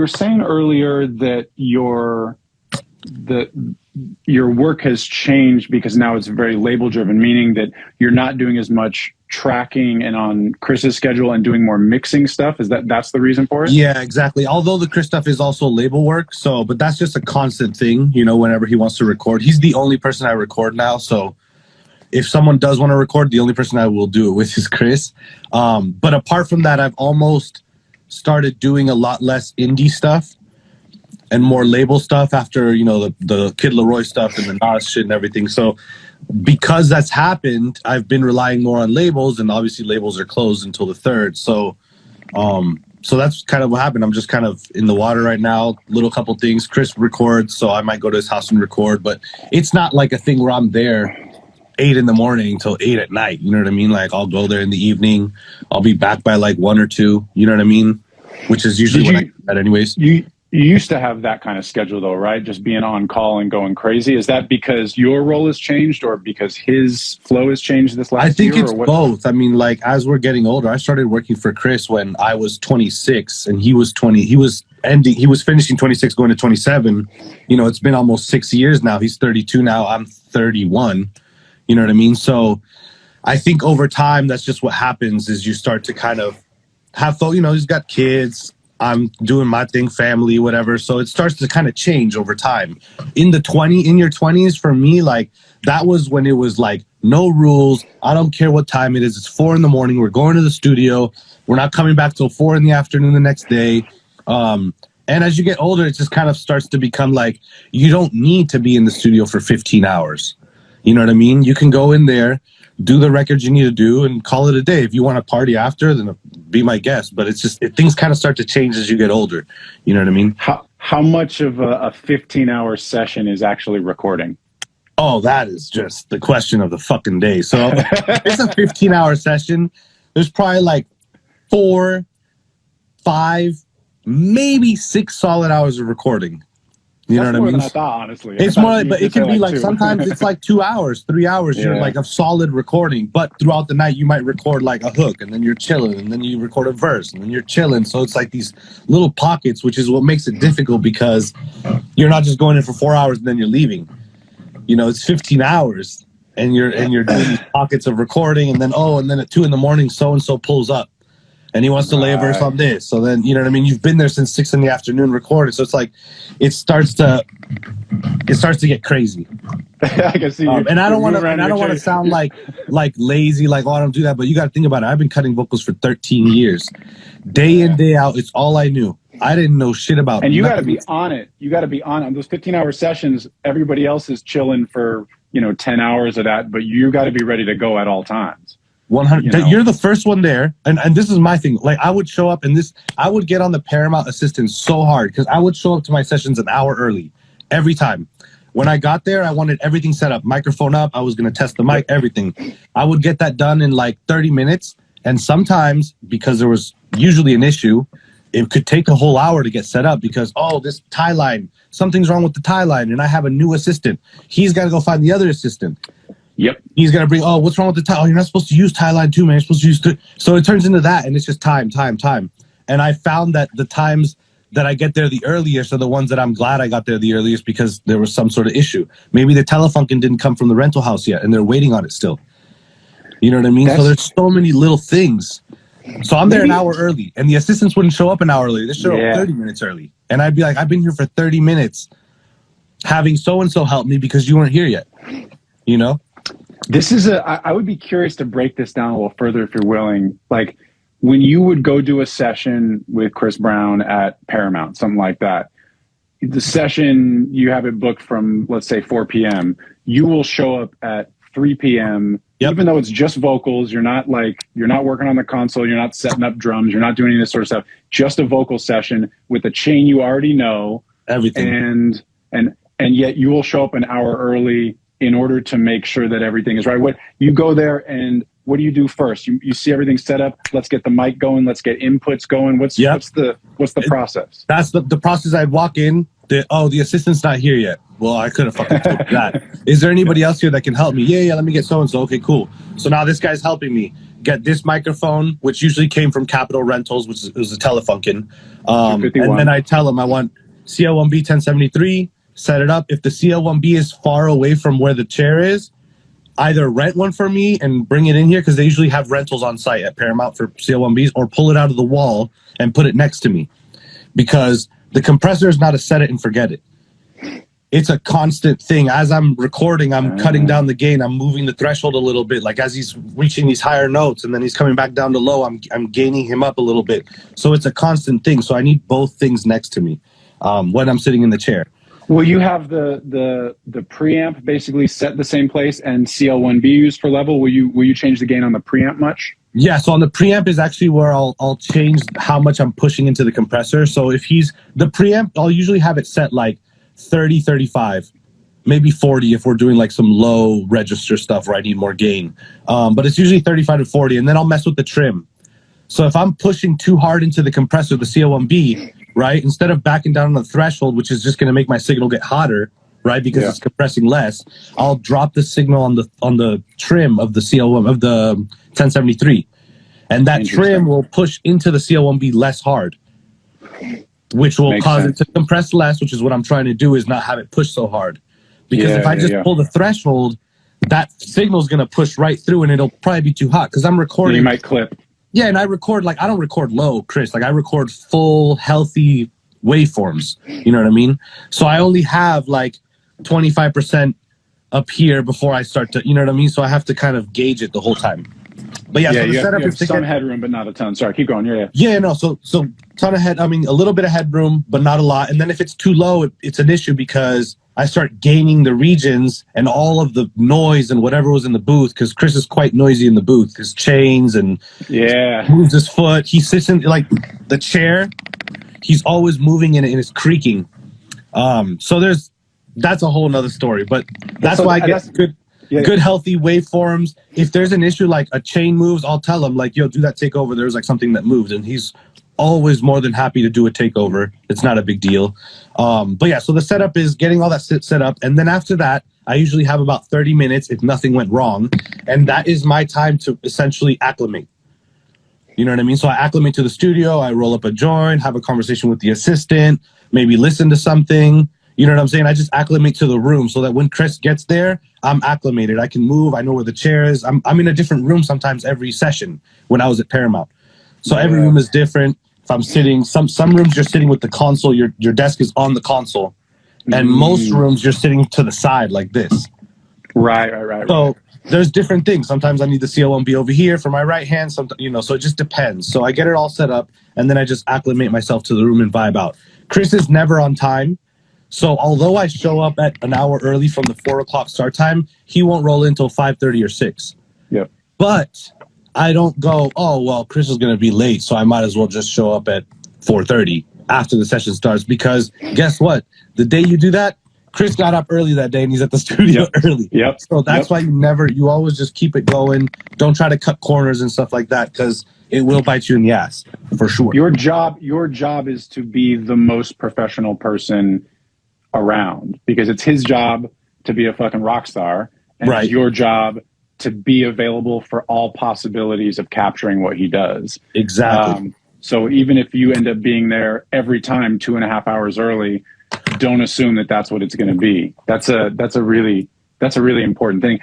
were saying earlier that your work has changed because now it's very label driven, meaning that you're not doing as much tracking and on Chris's schedule and doing more mixing stuff. That's the reason for it? Yeah, exactly. Although the Chris stuff is also label work, but that's just a constant thing, whenever he wants to record. He's the only person I record now, so if someone does want to record, the only person I will do it with is Chris. But apart from that, I've almost started doing a lot less indie stuff and more label stuff after, the Kid Laroi stuff and the Nas shit and everything. So because that's happened, I've been relying more on labels, and obviously labels are closed until the 3rd. So that's kind of what happened. I'm just kind of in the water right now, little couple things. Chris records, so I might go to his house and record, but it's not like a thing where I'm there 8 in the morning till 8 at night. You know what I mean? Like, I'll go there in the evening. I'll be back by like 1 or 2. You know what I mean? Which is usually when I do that anyways. You used to have that kind of schedule though, right? Just being on call and going crazy. Is that because your role has changed or because his flow has changed this last year? I think it's both. I mean, like, as we're getting older, I started working for Chris when I was 26 and he was 20. He was finishing 26 going to 27. It's been almost 6 years now. He's 32 now. I'm 31. You know what I mean? So I think over time, that's just what happens is you start to kind of have, he's got kids. I'm doing my thing, family, whatever. So it starts to kind of change over time. In your 20s, for me, like, that was when it was like, no rules. I don't care what time it is. It's 4 in the morning. We're going to the studio. We're not coming back till 4 in the afternoon the next day. And as you get older, it just kind of starts to become like, you don't need to be in the studio for 15 hours. You know what I mean? You can go in there, do the records you need to do, and call it a day. If you want to party after, then be my guest. But it's just things kind of start to change as you get older. You know what I mean? How much of a 15-hour session is actually recording? Oh, that is just the question of the fucking day. So it's a 15-hour session. There's probably like 4, 5, maybe 6 solid hours of recording. You know what I mean? Than I thought, honestly. It's more, but it can be like sometimes it's like 2 hours, 3 hours. You're like a solid recording, but throughout the night you might record like a hook, and then you're chilling, and then you record a verse, and then you're chilling. So it's like these little pockets, which is what makes it difficult because you're not just going in for 4 hours and then you're leaving. It's 15 hours, and you're doing these pockets of recording, and then at 2 in the morning, so and so pulls up. And he wants to lay a verse on this. So then, you know what I mean? You've been there since 6 in the afternoon recording. So it's like, it starts to get crazy. I can see and I don't want to sound like lazy, like, oh, I don't do that. But you got to think about it. I've been cutting vocals for 13 years. Day in, day out. It's all I knew. I didn't know shit about it. And you got to be on it. You got to be on those 15-hour sessions. Everybody else is chilling for, 10 hours of that. But you got to be ready to go at all times. 100. You're the first one there, and this is my thing. Like, I would show up, and I would get on the Paramount assistant so hard because I would show up to my sessions an hour early every time. When I got there, I wanted everything set up, microphone up. I was gonna test the mic, everything. I would get that done in like 30 minutes, and sometimes because there was usually an issue, it could take a whole hour to get set up because this tie line, something's wrong with the tie line, and I have a new assistant. He's got to go find the other assistant. Yep. He's going to bring, what's wrong with the tie? Oh, you're not supposed to use tie line too, man. You're supposed to use So it turns into that, and it's just time. And I found that the times that I get there the earliest are the ones that I'm glad I got there the earliest because there was some sort of issue. Maybe the Telefunken didn't come from the rental house yet, and they're waiting on it still. You know what I mean? So there's so many little things. So I'm there an hour early, and the assistants wouldn't show up an hour early. They show up 30 minutes early. And I'd be like, I've been here for 30 minutes having so-and-so help me because you weren't here yet. This is I would be curious to break this down a little further if you're willing. Like, when you would go do a session with Chris Brown at Paramount, something like that, the session, you have it booked from, let's say, 4 p.m. You will show up at 3 p.m. Yep. Even though it's just vocals. You're not working on the console. You're not setting up drums. You're not doing any of this sort of stuff. Just a vocal session with a chain you already know. Everything. And yet you will show up an hour early in order to make sure that everything is right. What you go there and what do you do first? You see everything set up. Let's get the mic going. Let's get inputs going. What's the process? That's the process. I'd walk in. The assistant's not here yet. Well, I couldn't fucking told you that. Is there anybody else here that can help me? Yeah, let me get so-and-so. Okay, cool. So now this guy's helping me. get this microphone, which usually came from Capital Rentals, which was a Telefunken. And then I tell them I want CL1B 1073, set it up. If the CL1B is far away from where the chair is, either rent one for me and bring it in here, because they usually have rentals on site at Paramount for CL1Bs, or pull it out of the wall and put it next to me. Because the compressor is not a set it and forget it. It's a constant thing. As I'm recording, I'm cutting down the gain. I'm moving the threshold a little bit. Like as he's reaching these higher notes and then he's coming back down to low, I'm gaining him up a little bit. So it's a constant thing. So I need both things next to me when I'm sitting in the chair. Will you have the preamp basically set the same place and CL1B used for level? Will you change the gain on the preamp much? Yeah, so on the preamp is actually where I'll change how much I'm pushing into the compressor. So if the preamp, I'll usually have it set like 30, 35, maybe 40 if we're doing like some low register stuff where I need more gain. But it's usually 35 to 40, and then I'll mess with the trim. So if I'm pushing too hard into the compressor, the CL1B, right, instead of backing down on the threshold, which is just going to make my signal get hotter, right, because it's compressing less, I'll drop the signal on the trim of the CL1 of the 1073, and that trim will push into the CL1B less hard, which will cause it to compress less, which is what I'm trying to do, is not have it push so hard. Because if I just pull the threshold, that signal is going to push right through and it'll probably be too hot, because I'm recording. You might clip. Yeah, and I record, like, I don't record low, Chris. Like, I record full, healthy waveforms. You know what I mean? So I only have, like, 25% up here before I start to, you know what I mean? So I have to kind of gauge it the whole time. But yeah, so the setup is some headroom, but not a ton. Sorry, keep going. So ton of a little bit of headroom, but not a lot. And then if it's too low, it's an issue, because I start gaining the regions and all of the noise and whatever was in the booth, because Chris is quite noisy in the booth, his chains and moves his foot. He sits in, like, the chair, he's always moving in it and it's creaking. So that's a whole nother story, but that's why I get good healthy waveforms. If there's an issue, like a chain moves, I'll tell him, like, yo, do that takeover. There's like something that moved, and he's always more than happy to do a takeover. It's not a big deal. But yeah, so the setup is getting all that set up, and then after that, I usually have about 30 minutes if nothing went wrong, and that is my time to essentially acclimate. You know what I mean? So I acclimate to the studio, I roll up a joint, have a conversation with the assistant, maybe listen to something. You know what I'm saying? I just acclimate to the room so that when Chris gets there, I'm acclimated. I can move. I know where the chair is. I'm in a different room sometimes every session when I was at Paramount. So every room is different. If I'm sitting, some rooms you're sitting with the console, your desk is on the console. And most rooms you're sitting to the side like this. Right. So there's different things. Sometimes I need the CL1B over here for my right hand. Sometimes, you know, so it just depends. So I get it all set up, and then I just acclimate myself to the room and vibe out. Chris is never on time. So although I show up at an hour early from the 4 o'clock start time, he won't roll in until 5:30 or 6. Yep. But I don't go, oh, well, Chris is going to be late, so I might as well just show up at 4:30 after the session starts. Because guess what? The day you do that, Chris got up early that day and he's at the studio early. Yep. So that's why you always just keep it going. Don't try to cut corners and stuff like that, because it will bite you in the ass for sure. Your job is to be the most professional person around, because it's his job to be a fucking rock star, and it's your job to be available for all possibilities of capturing what he does. Exactly. So even if you end up being there every time 2.5 hours early, don't assume that that's what it's going to be. That's a really important thing.